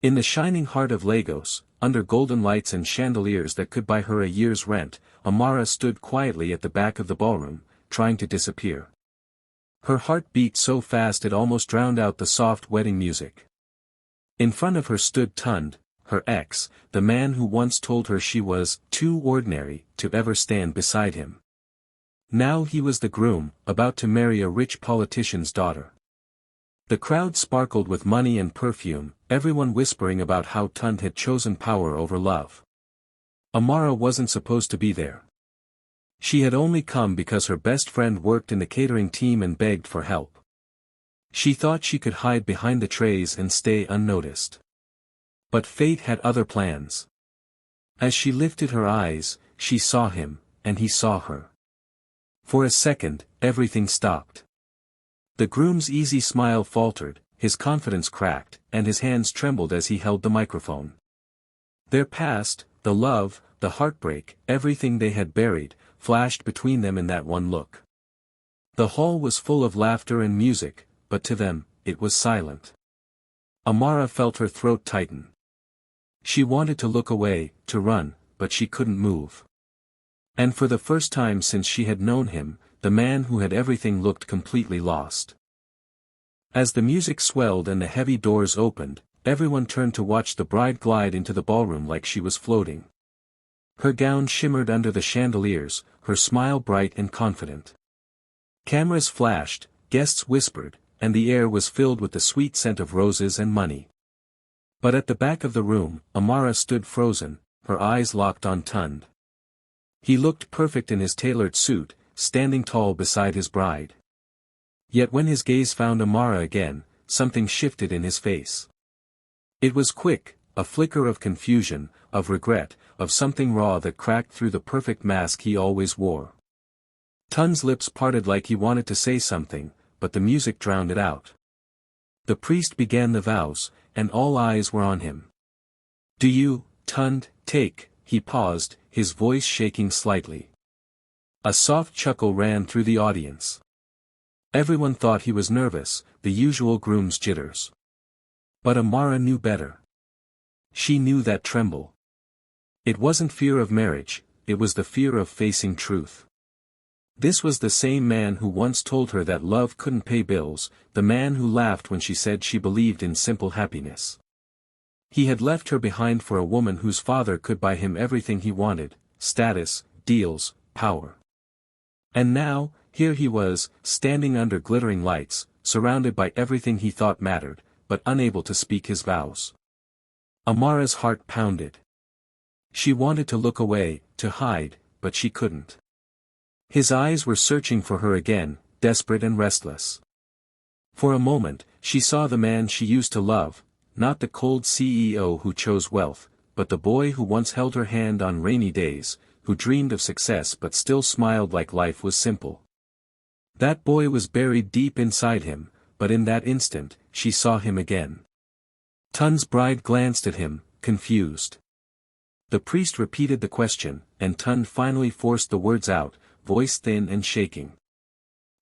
In the shining heart of Lagos, under golden lights and chandeliers that could buy her a year's rent, Amara stood quietly at the back of the ballroom, trying to disappear. Her heart beat so fast it almost drowned out the soft wedding music. In front of her stood Tund, her ex, the man who once told her she was too ordinary to ever stand beside him. Now he was the groom, about to marry a rich politician's daughter. The crowd sparkled with money and perfume, everyone whispering about how Tund had chosen power over love. Amara wasn't supposed to be there. She had only come because her best friend worked in the catering team and begged for help. She thought she could hide behind the trays and stay unnoticed. But fate had other plans. As she lifted her eyes, she saw him, and he saw her. For a second, everything stopped. The groom's easy smile faltered, his confidence cracked, and his hands trembled as he held the microphone. Their past, the love, the heartbreak, everything they had buried, flashed between them in that one look. The hall was full of laughter and music, but to them, it was silent. Amara felt her throat tighten. She wanted to look away, to run, but she couldn't move. And for the first time since she had known him, the man who had everything looked completely lost. As the music swelled and the heavy doors opened, everyone turned to watch the bride glide into the ballroom like she was floating. Her gown shimmered under the chandeliers, her smile bright and confident. Cameras flashed, guests whispered, and the air was filled with the sweet scent of roses and money. But at the back of the room, Amara stood frozen, her eyes locked on Tund. He looked perfect in his tailored suit, standing tall beside his bride. Yet when his gaze found Amara again, something shifted in his face. It was quick, a flicker of confusion, of regret, of something raw that cracked through the perfect mask he always wore. Tund's lips parted like he wanted to say something, but the music drowned it out. The priest began the vows, and all eyes were on him. "Do you, Tund, take," he paused, his voice shaking slightly. A soft chuckle ran through the audience. Everyone thought he was nervous, the usual groom's jitters. But Amara knew better. She knew that tremble. It wasn't fear of marriage, it was the fear of facing truth. This was the same man who once told her that love couldn't pay bills, the man who laughed when she said she believed in simple happiness. He had left her behind for a woman whose father could buy him everything he wanted, status, deals, power. And now, here he was, standing under glittering lights, surrounded by everything he thought mattered, but unable to speak his vows. Amara's heart pounded. She wanted to look away, to hide, but she couldn't. His eyes were searching for her again, desperate and restless. For a moment, she saw the man she used to love, not the cold CEO who chose wealth, but the boy who once held her hand on rainy days, who dreamed of success but still smiled like life was simple. That boy was buried deep inside him, but in that instant, she saw him again. Tund's bride glanced at him, confused. The priest repeated the question, and Tund finally forced the words out, voice thin and shaking.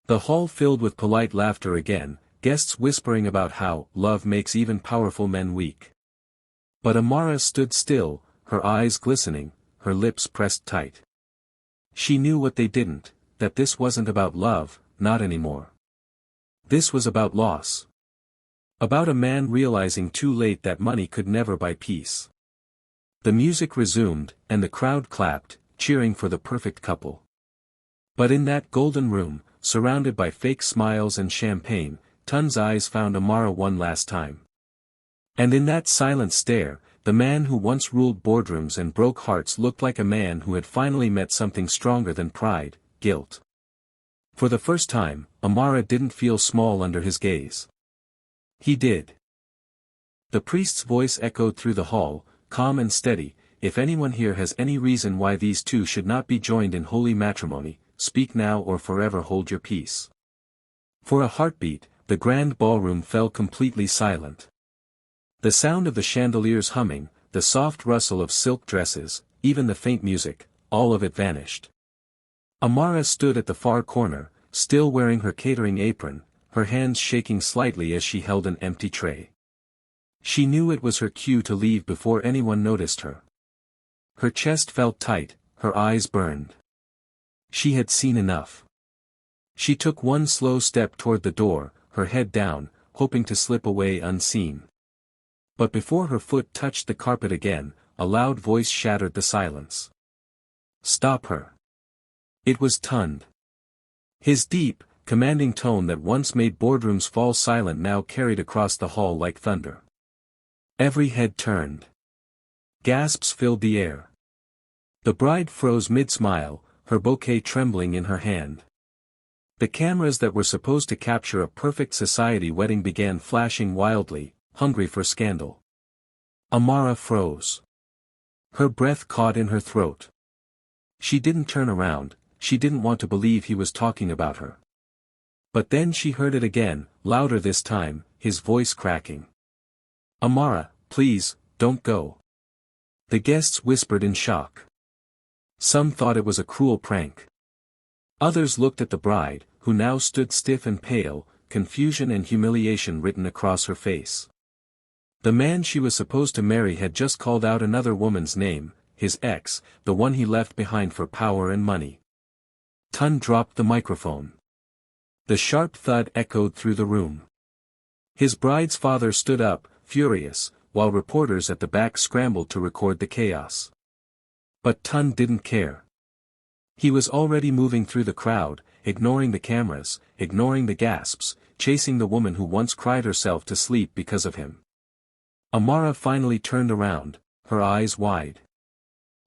The hall filled with polite laughter again, guests whispering about how love makes even powerful men weak. But Amara stood still, her eyes glistening, her lips pressed tight. She knew what they didn't, that this wasn't about love, not anymore. This was about loss. About a man realizing too late that money could never buy peace. The music resumed, and the crowd clapped, cheering for the perfect couple. But in that golden room, surrounded by fake smiles and champagne, Tund's eyes found Amara one last time. And in that silent stare, the man who once ruled boardrooms and broke hearts looked like a man who had finally met something stronger than pride, guilt. For the first time, Amara didn't feel small under his gaze. He did. The priest's voice echoed through the hall, calm and steady, "If anyone here has any reason why these two should not be joined in holy matrimony, speak now or forever hold your peace." For a heartbeat, the grand ballroom fell completely silent. The sound of the chandeliers humming, the soft rustle of silk dresses, even the faint music, all of it vanished. Amara stood at the far corner, still wearing her catering apron, her hands shaking slightly as she held an empty tray. She knew it was her cue to leave before anyone noticed her. Her chest felt tight, her eyes burned. She had seen enough. She took one slow step toward the door, her head down, hoping to slip away unseen. But before her foot touched the carpet again, a loud voice shattered the silence. "Stop her." It was Tund. His deep, commanding tone that once made boardrooms fall silent now carried across the hall like thunder. Every head turned. Gasps filled the air. The bride froze mid-smile, her bouquet trembling in her hand. The cameras that were supposed to capture a perfect society wedding began flashing wildly, hungry for scandal. Amara froze. Her breath caught in her throat. She didn't turn around, she didn't want to believe he was talking about her. But then she heard it again, louder this time, his voice cracking. "Amara, please, don't go." The guests whispered in shock. Some thought it was a cruel prank. Others looked at the bride, who now stood stiff and pale, confusion and humiliation written across her face. The man she was supposed to marry had just called out another woman's name, his ex, the one he left behind for power and money. Tund dropped the microphone. The sharp thud echoed through the room. His bride's father stood up, furious, while reporters at the back scrambled to record the chaos. But Tund didn't care. He was already moving through the crowd, ignoring the cameras, ignoring the gasps, chasing the woman who once cried herself to sleep because of him. Amara finally turned around, her eyes wide.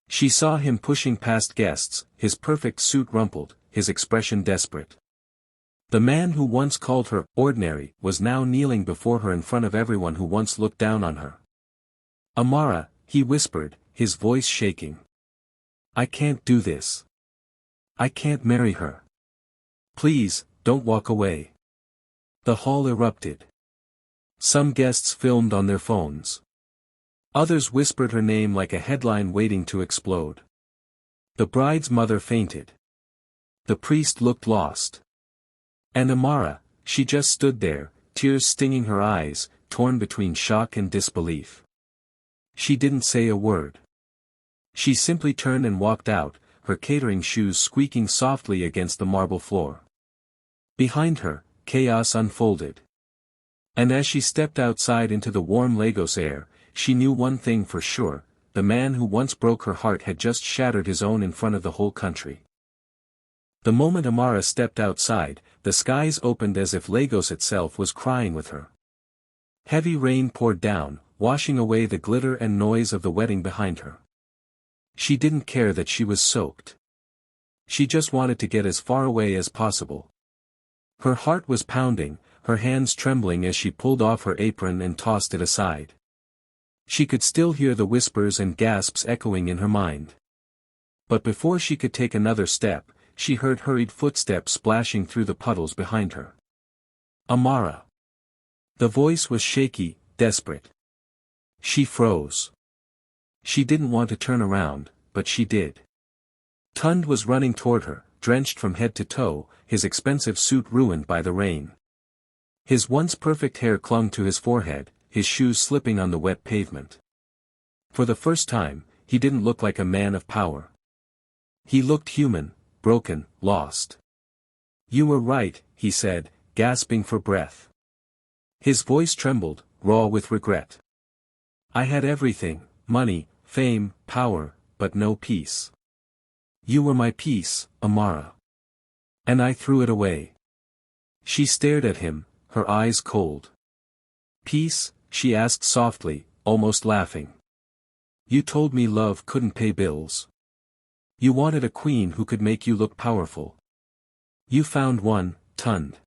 She saw him pushing past guests, his perfect suit rumpled, his expression desperate. The man who once called her ordinary was now kneeling before her in front of everyone who once looked down on her. "Amara," he whispered, his voice shaking. "I can't do this. I can't marry her. Please, don't walk away." The hall erupted. Some guests filmed on their phones. Others whispered her name like a headline waiting to explode. The bride's mother fainted. The priest looked lost. And Amara, she just stood there, tears stinging her eyes, torn between shock and disbelief. She didn't say a word. She simply turned and walked out, her catering shoes squeaking softly against the marble floor. Behind her, chaos unfolded. And as she stepped outside into the warm Lagos air, she knew one thing for sure, the man who once broke her heart had just shattered his own in front of the whole country. The moment Amara stepped outside, the skies opened as if Lagos itself was crying with her. Heavy rain poured down, washing away the glitter and noise of the wedding behind her. She didn't care that she was soaked. She just wanted to get as far away as possible. Her heart was pounding, her hands trembling as she pulled off her apron and tossed it aside. She could still hear the whispers and gasps echoing in her mind. But before she could take another step, she heard hurried footsteps splashing through the puddles behind her. "Amara." The voice was shaky, desperate. She froze. She didn't want to turn around, but she did. Tund was running toward her, drenched from head to toe, his expensive suit ruined by the rain. His once perfect hair clung to his forehead, his shoes slipping on the wet pavement. For the first time, he didn't look like a man of power. He looked human, broken, lost. "You were right," he said, gasping for breath. His voice trembled, raw with regret. "I had everything, money, fame, power, but no peace. You were my peace, Amara. And I threw it away." She stared at him, her eyes cold. "Peace?" she asked softly, almost laughing. "You told me love couldn't pay bills. You wanted a queen who could make you look powerful. You found one, Tund.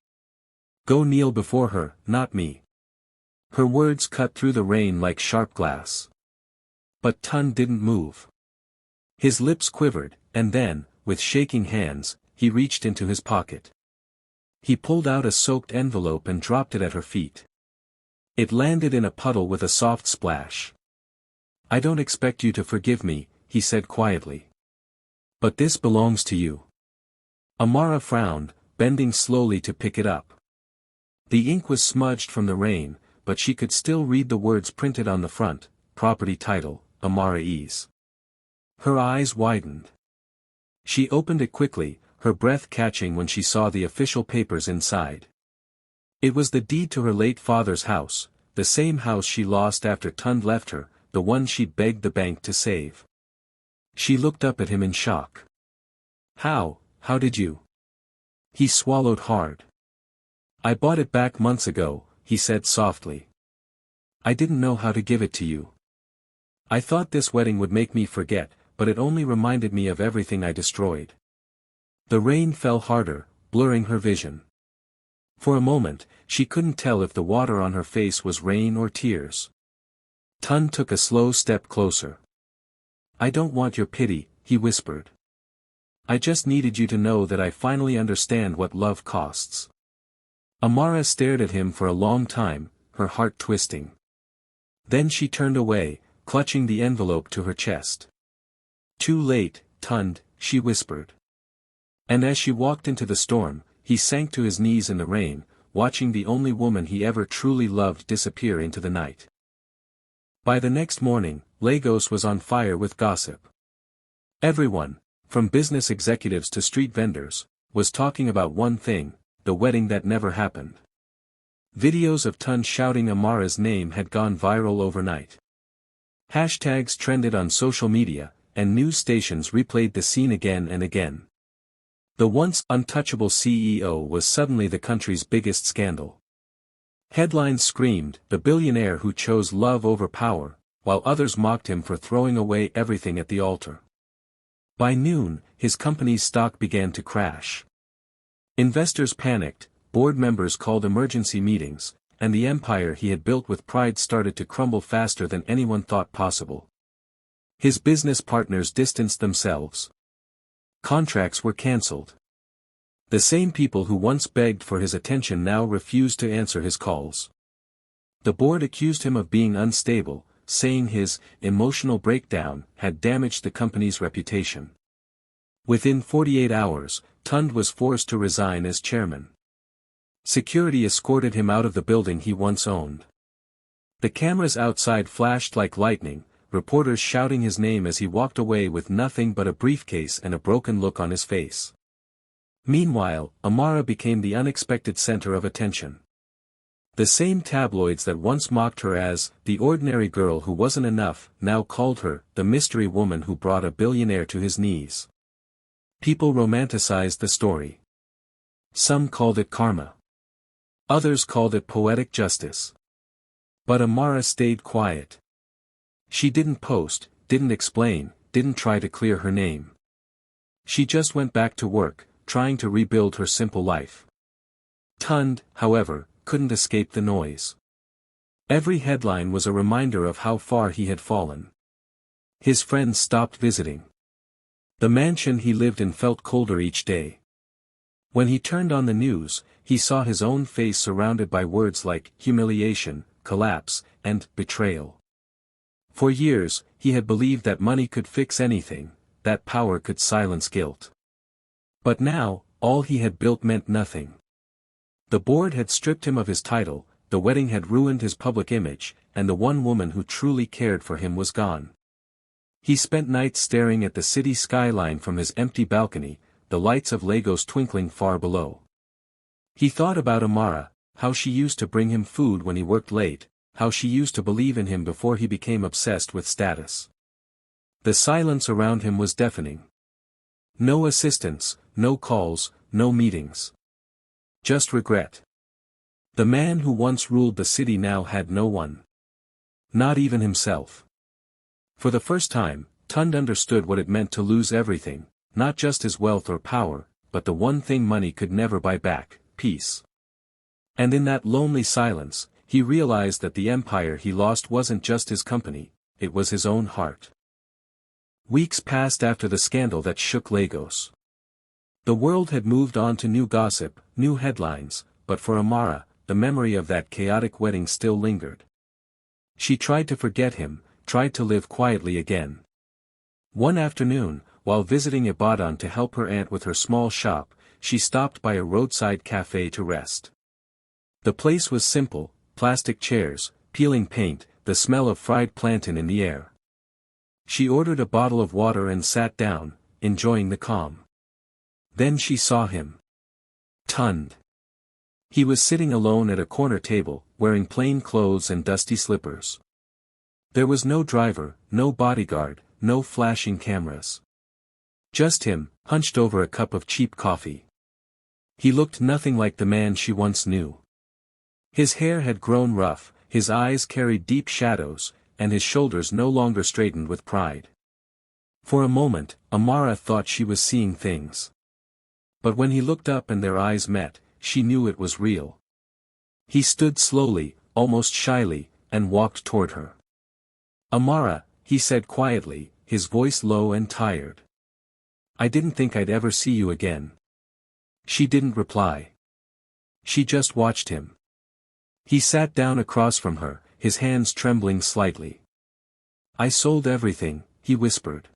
Go kneel before her, not me." Her words cut through the rain like sharp glass. But Tund didn't move. His lips quivered, and then, with shaking hands, he reached into his pocket. He pulled out a soaked envelope and dropped it at her feet. It landed in a puddle with a soft splash. "I don't expect you to forgive me," he said quietly. "But this belongs to you." Amara frowned, bending slowly to pick it up. The ink was smudged from the rain, but she could still read the words printed on the front, property title, Amara Ease. Her eyes widened. She opened it quickly, her breath catching when she saw the official papers inside. It was the deed to her late father's house, the same house she lost after Tund left her, the one she'd begged the bank to save. She looked up at him in shock. How did you? He swallowed hard. I bought it back months ago, he said softly. I didn't know how to give it to you. I thought this wedding would make me forget, but it only reminded me of everything I destroyed. The rain fell harder, blurring her vision. For a moment, she couldn't tell if the water on her face was rain or tears. Tund took a slow step closer. I don't want your pity, he whispered. I just needed you to know that I finally understand what love costs. Amara stared at him for a long time, her heart twisting. Then she turned away, clutching the envelope to her chest. Too late, Tund, she whispered. And as she walked into the storm, he sank to his knees in the rain, watching the only woman he ever truly loved disappear into the night. By the next morning, Lagos was on fire with gossip. Everyone, from business executives to street vendors, was talking about one thing, the wedding that never happened. Videos of Tund shouting Amara's name had gone viral overnight. Hashtags trended on social media, and news stations replayed the scene again and again. The once untouchable CEO was suddenly the country's biggest scandal. Headlines screamed, the billionaire who chose love over power, while others mocked him for throwing away everything at the altar. By noon, his company's stock began to crash. Investors panicked, board members called emergency meetings, and the empire he had built with pride started to crumble faster than anyone thought possible. His business partners distanced themselves. Contracts were cancelled. The same people who once begged for his attention now refused to answer his calls. The board accused him of being unstable, saying his emotional breakdown had damaged the company's reputation. Within 48 hours, Tund was forced to resign as chairman. Security escorted him out of the building he once owned. The cameras outside flashed like lightning, reporters shouting his name as he walked away with nothing but a briefcase and a broken look on his face. Meanwhile, Amara became the unexpected center of attention. The same tabloids that once mocked her as the ordinary girl who wasn't enough now called her the mystery woman who brought a billionaire to his knees. People romanticized the story. Some called it karma. Others called it poetic justice. But Amara stayed quiet. She didn't post, didn't explain, didn't try to clear her name. She just went back to work, trying to rebuild her simple life. Tund, however, couldn't escape the noise. Every headline was a reminder of how far he had fallen. His friends stopped visiting. The mansion he lived in felt colder each day. When he turned on the news, he saw his own face surrounded by words like humiliation, collapse, and betrayal. For years, he had believed that money could fix anything, that power could silence guilt. But now, all he had built meant nothing. The board had stripped him of his title, the wedding had ruined his public image, and the one woman who truly cared for him was gone. He spent nights staring at the city skyline from his empty balcony, the lights of Lagos twinkling far below. He thought about Amara, how she used to bring him food when he worked late, how she used to believe in him before he became obsessed with status. The silence around him was deafening. No assistants, no calls, no meetings. Just regret. The man who once ruled the city now had no one. Not even himself. For the first time, Tund understood what it meant to lose everything, not just his wealth or power, but the one thing money could never buy back, peace. And in that lonely silence, he realized that the empire he lost wasn't just his company, it was his own heart. Weeks passed after the scandal that shook Lagos. The world had moved on to new gossip, new headlines, but for Amara, the memory of that chaotic wedding still lingered. She tried to forget him, tried to live quietly again. One afternoon, while visiting Ibadan to help her aunt with her small shop, she stopped by a roadside cafe to rest. The place was simple, plastic chairs, peeling paint, the smell of fried plantain in the air. She ordered a bottle of water and sat down, enjoying the calm. Then she saw him. Tund. He was sitting alone at a corner table, wearing plain clothes and dusty slippers. There was no driver, no bodyguard, no flashing cameras. Just him, hunched over a cup of cheap coffee. He looked nothing like the man she once knew. His hair had grown rough, his eyes carried deep shadows, and his shoulders no longer straightened with pride. For a moment, Amara thought she was seeing things. But when he looked up and their eyes met, she knew it was real. He stood slowly, almost shyly, and walked toward her. "Amara," he said quietly, his voice low and tired. "I didn't think I'd ever see you again." She didn't reply. She just watched him. He sat down across from her, his hands trembling slightly. "I sold everything," he whispered.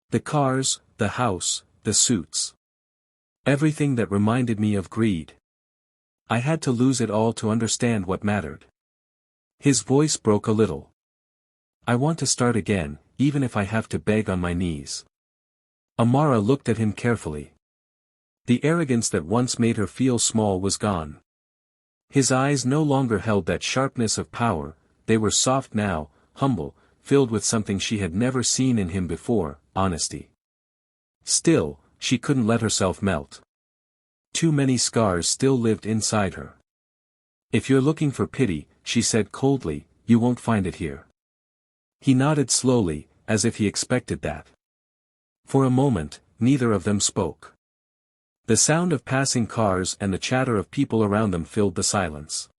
"The cars, the house, the suits. Everything that reminded me of greed. I had to lose it all to understand what mattered." His voice broke a little. "I want to start again, even if I have to beg on my knees." Amara looked at him carefully. The arrogance that once made her feel small was gone. His eyes no longer held that sharpness of power, they were soft now, humble, filled with something she had never seen in him before, honesty. Still, she couldn't let herself melt. Too many scars still lived inside her. "If you're looking for pity," she said coldly, "you won't find it here." He nodded slowly, as if he expected that. For a moment, neither of them spoke. The sound of passing cars and the chatter of people around them filled the silence.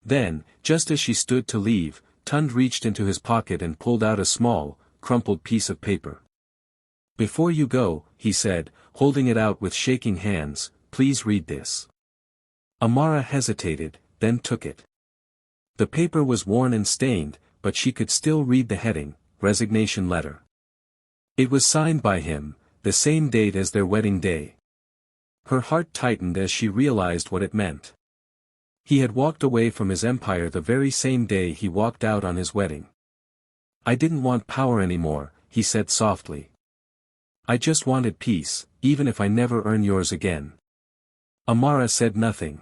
Then, just as she stood to leave, Tund reached into his pocket and pulled out a small, crumpled piece of paper. "Before you go," he said, holding it out with shaking hands, "please read this." Amara hesitated, then took it. The paper was worn and stained, but she could still read the heading, "Resignation Letter." It was signed by him, the same date as their wedding day. Her heart tightened as she realized what it meant. He had walked away from his empire the very same day he walked out on his wedding. "I didn't want power anymore," he said softly. "I just wanted peace, even if I never earn yours again." Amara said nothing.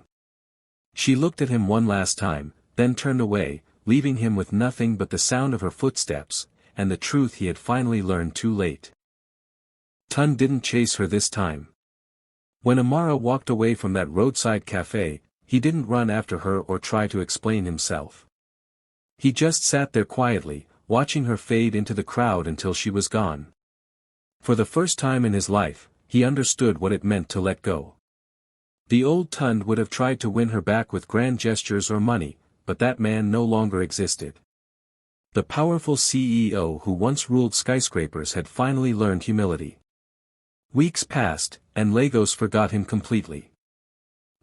She looked at him one last time, then turned away, leaving him with nothing but the sound of her footsteps, and the truth he had finally learned too late. Tund didn't chase her this time. When Amara walked away from that roadside cafe, he didn't run after her or try to explain himself. He just sat there quietly, watching her fade into the crowd until she was gone. For the first time in his life, he understood what it meant to let go. The old Tund would have tried to win her back with grand gestures or money, but that man no longer existed. The powerful CEO who once ruled skyscrapers had finally learned humility. Weeks passed, and Lagos forgot him completely.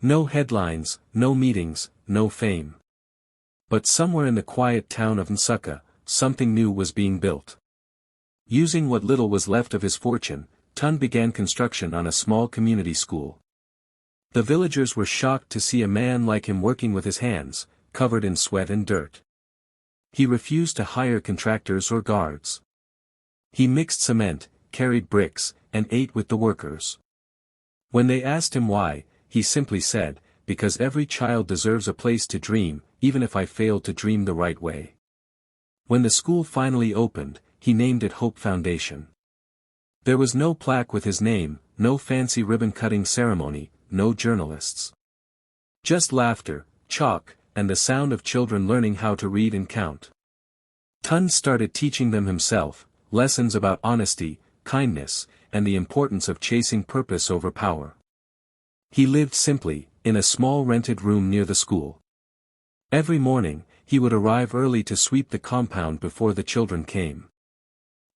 No headlines, no meetings, no fame. But somewhere in the quiet town of Nsukka, something new was being built. Using what little was left of his fortune, Tund began construction on a small community school. The villagers were shocked to see a man like him working with his hands, covered in sweat and dirt. He refused to hire contractors or guards. He mixed cement, carried bricks, and ate with the workers. When they asked him why, he simply said, "Because every child deserves a place to dream, even if I failed to dream the right way." When the school finally opened, he named it Hope Foundation. There was no plaque with his name, no fancy ribbon-cutting ceremony, no journalists. Just laughter, chalk, and the sound of children learning how to read and count. Tund started teaching them himself, lessons about honesty, kindness, and the importance of chasing purpose over power. He lived simply, in a small rented room near the school. Every morning, he would arrive early to sweep the compound before the children came.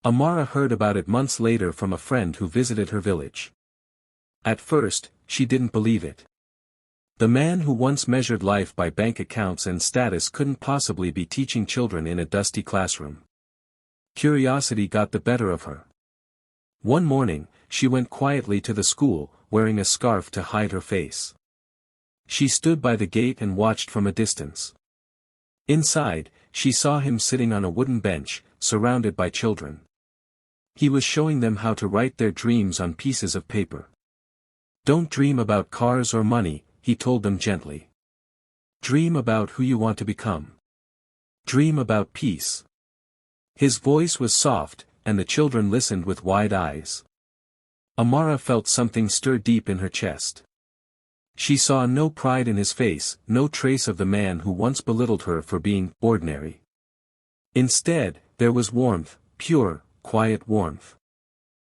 Amara heard about it months later from a friend who visited her village. At first, she didn't believe it. The man who once measured life by bank accounts and status couldn't possibly be teaching children in a dusty classroom. Curiosity got the better of her. One morning, she went quietly to the school, wearing a scarf to hide her face. She stood by the gate and watched from a distance. Inside, she saw him sitting on a wooden bench, surrounded by children. He was showing them how to write their dreams on pieces of paper. Don't dream about cars or money, he told them gently. Dream about who you want to become. Dream about peace. His voice was soft, and the children listened with wide eyes. Amara felt something stir deep in her chest. She saw no pride in his face, no trace of the man who once belittled her for being ordinary. Instead, there was warmth, pure, quiet warmth.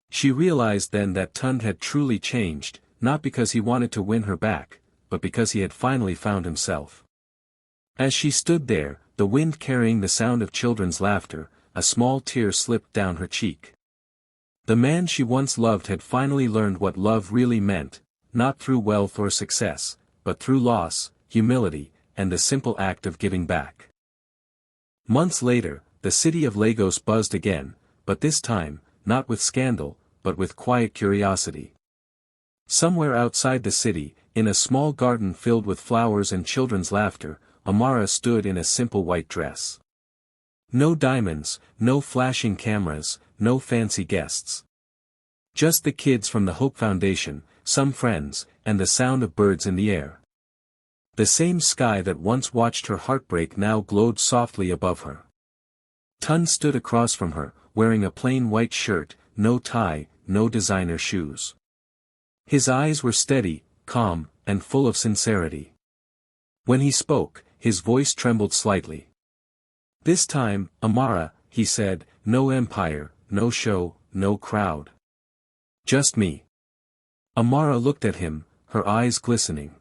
She realized then that Tund had truly changed, not because he wanted to win her back, but because he had finally found himself. As she stood there, the wind carrying the sound of children's laughter, a small tear slipped down her cheek. The man she once loved had finally learned what love really meant, not through wealth or success, but through loss, humility, and the simple act of giving back. Months later, the city of Lagos buzzed again, but this time, not with scandal, but with quiet curiosity. Somewhere outside the city, in a small garden filled with flowers and children's laughter, Amara stood in a simple white dress. No diamonds, no flashing cameras, no fancy guests. Just the kids from the Hope Foundation, some friends, and the sound of birds in the air. The same sky that once watched her heartbreak now glowed softly above her. Tund stood across from her, wearing a plain white shirt, no tie, no designer shoes. His eyes were steady, calm, and full of sincerity. When he spoke, his voice trembled slightly. This time, Amara, he said, no empire, no show, no crowd. Just me. Amara looked at him, her eyes glistening.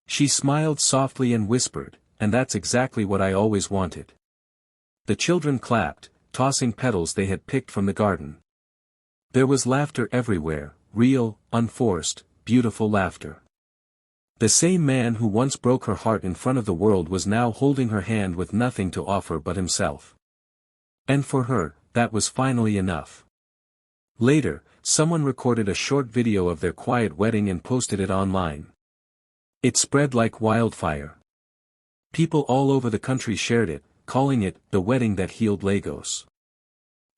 She smiled softly and whispered, and that's exactly what I always wanted. The children clapped, tossing petals they had picked from the garden. There was laughter everywhere, real, unforced, beautiful laughter. The same man who once broke her heart in front of the world was now holding her hand with nothing to offer but himself. And for her, that was finally enough. Later, someone recorded a short video of their quiet wedding and posted it online. It spread like wildfire. People all over the country shared it, calling it the wedding that healed Lagos.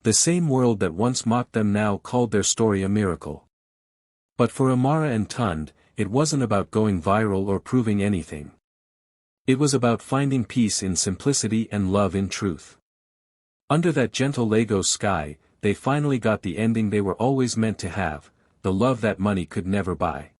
The same world that once mocked them now called their story a miracle. But for Amara and Tund, it wasn't about going viral or proving anything. It was about finding peace in simplicity and love in truth. Under that gentle Lagos sky, they finally got the ending they were always meant to have, the love that money could never buy.